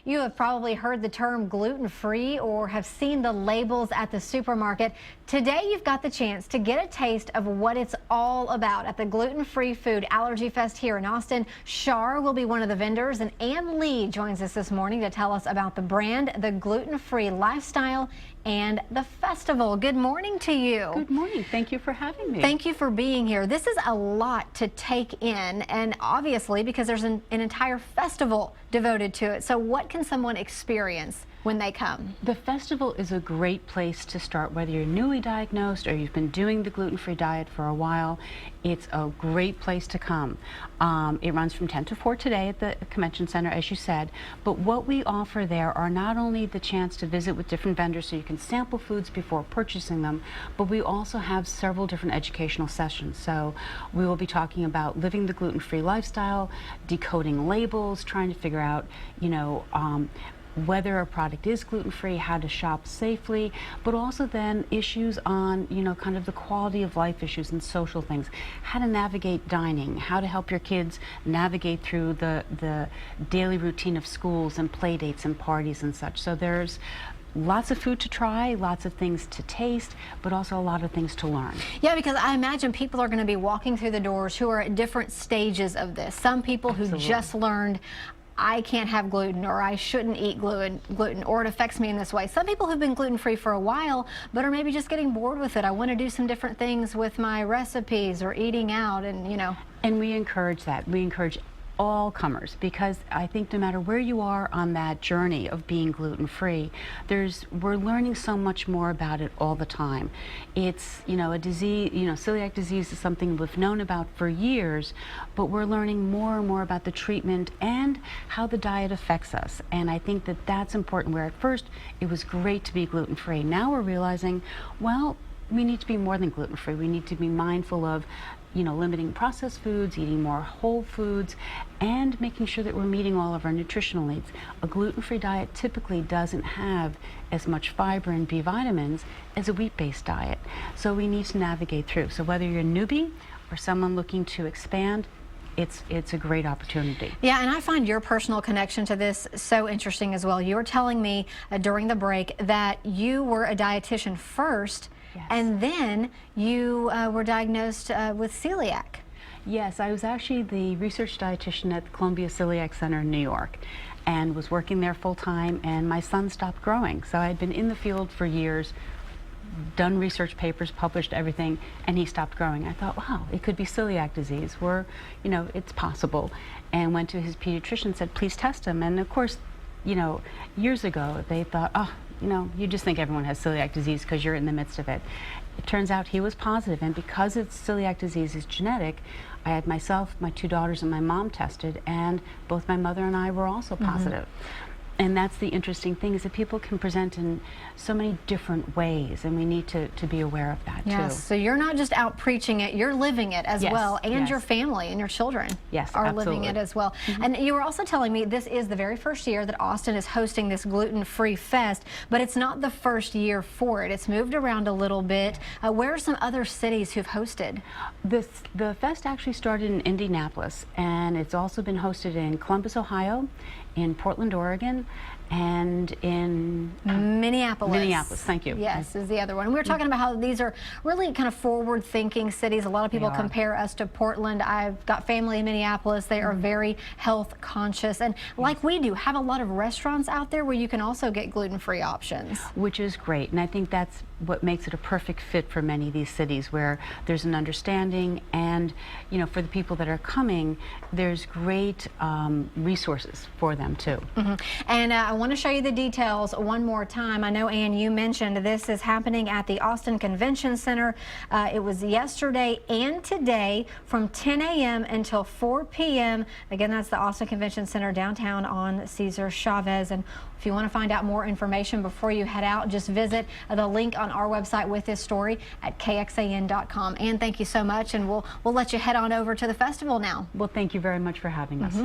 You have probably heard the term gluten-free or have seen the labels at the supermarket. Today, you've got the chance to get a taste of what it's all about at the Gluten-Free Food Allergy Fest here in Austin. Shar will be one of the vendors, and Ann Lee joins us this morning to tell us about the brand, the gluten-free lifestyle, and the festival. Good morning to you. Good morning. Thank you for having me. Thank you for being here. This is a lot to take in, and obviously because there's an entire festival devoted to it. So what can someone experience when they come? The festival is a great place to start, whether you're newly diagnosed or you've been doing the gluten-free diet for a while. It's a great place to come. It runs from 10 to 4 today at the convention center, as you said, but what we offer there are not only the chance to visit with different vendors so you can sample foods before purchasing them, but we also have several different educational sessions. So we will be talking about living the gluten-free lifestyle, decoding labels, trying to figure out, whether a product is gluten-free, how to shop safely, but also then issues on, kind of the quality of life issues and social things, how to navigate dining, how to help your kids navigate through the daily routine of schools and play dates and parties and such. So there's lots of food to try, lots of things to taste, but also a lot of things to learn. Yeah, because I imagine people are going to be walking through the doors who are at different stages of this. Some people who just learned, I can't have gluten, or I shouldn't eat gluten, or it affects me in this way. Some people who've been gluten-free for a while, but are maybe just getting bored with it. I want to do some different things with my recipes or eating out, and And we encourage that. We encourage all comers, because I think no matter where you are on that journey of being gluten-free, we're learning so much more about it all the time. It's, a disease, celiac disease is something we've known about for years, but we're learning more and more about the treatment and how the diet affects us. And I think that that's important, where at first it was great to be gluten-free. Now we're realizing, well, we need to be more than gluten-free. We need to be mindful of limiting processed foods, eating more whole foods, and making sure that we're meeting all of our nutritional needs. A gluten-free diet typically doesn't have as much fiber and B vitamins as a wheat-based diet. So we need to navigate through. So whether you're a newbie or someone looking to expand, it's a great opportunity. Yeah, and I find your personal connection to this so interesting as well. You were telling me during the break that you were a dietitian first. Yes. And then you were diagnosed with celiac. Yes, I was actually the research dietitian at the Columbia Celiac Center in New York, and was working there full time, and my son stopped growing. So I had been in the field for years, done research papers, published everything, and he stopped growing. I thought, wow, it could be celiac disease, where, it's possible. And went to his pediatrician, said, please test him. And of course, years ago, they thought, oh, you just think everyone has celiac disease because you're in the midst of it. It turns out he was positive, and because celiac disease is genetic, I had myself, my 2 daughters, and my mom tested, and both my mother and I were also positive. And that's the interesting thing, is that people can present in so many different ways, and we need to be aware of that too. So you're not just out preaching it, you're living it as well, and your family and your children are living it as well. And you were also telling me this is the very first year that Austin is hosting this gluten-free fest, but it's not the first year for it. It's moved around a little bit. Where are some other cities who've hosted? The fest actually started in Indianapolis, and it's also been hosted in Columbus, in Portland, Oregon, and in Minneapolis. Minneapolis, thank you. Yes, is the other one. We were talking about how these are really kind of forward-thinking cities. A lot of people compare us to Portland. I've got family in Minneapolis. They are very health conscious, and like we do, have a lot of restaurants out there where you can also get gluten-free options. Which is great, and I think that's what makes it a perfect fit for many of these cities, where there's an understanding, and for the people that are coming, there's great resources for them too. And I want to show you the details one more time. I know, Ann, you mentioned this is happening at the Austin Convention Center. It was yesterday and today from 10 a.m. until 4 p.m. Again, that's the Austin Convention Center downtown on Cesar Chavez. And if you want to find out more information before you head out, just visit the link on our website with this story at kxan.com. Ann, thank you so much, and we'll let you head on over to the festival now. Well, thank you very much for having us.